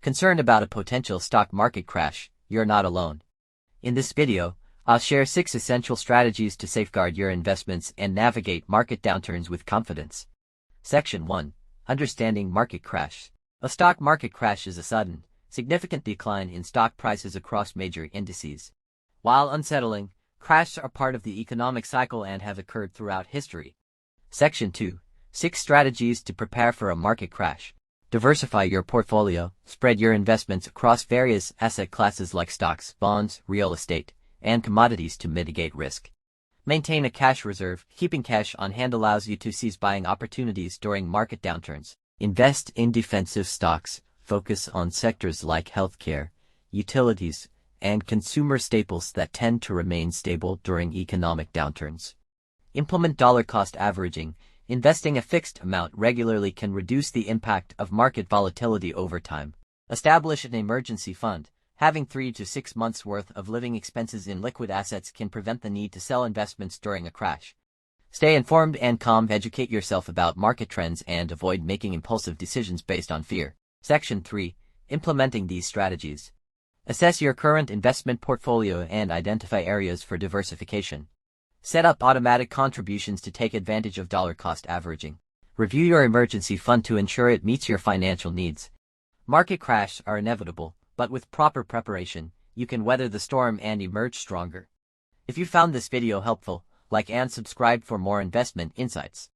Concerned about a potential stock market crash? You're not alone. In this video, I'll share 6 essential strategies to safeguard your investments and navigate market downturns with confidence. Section 1. Understanding market crash. A stock market crash is a sudden, significant decline in stock prices across major indices. While unsettling, crashes are part of the economic cycle and have occurred throughout history. Section 2. 6 strategies to prepare for a market crash. Diversify your portfolio. Spread your investments across various asset classes like stocks, bonds, real estate, and commodities to mitigate risk. Maintain a cash reserve. Keeping cash on hand allows you to seize buying opportunities during market downturns. Invest in defensive stocks. Focus on sectors like healthcare, utilities, and consumer staples that tend to remain stable during economic downturns. Implement dollar cost averaging. Investing a fixed amount regularly can reduce the impact of market volatility over time. Establish an emergency fund. Having 3 to 6 months' worth of living expenses in liquid assets can prevent the need to sell investments during a crash. Stay informed and calm. Educate yourself about market trends and avoid making impulsive decisions based on fear. Section 3. Implementing these strategies. Assess your current investment portfolio and identify areas for diversification. Set up automatic contributions to take advantage of dollar cost averaging. Review your emergency fund to ensure it meets your financial needs. Market crashes are inevitable, but with proper preparation, you can weather the storm and emerge stronger. If you found this video helpful, like and subscribe for more investment insights.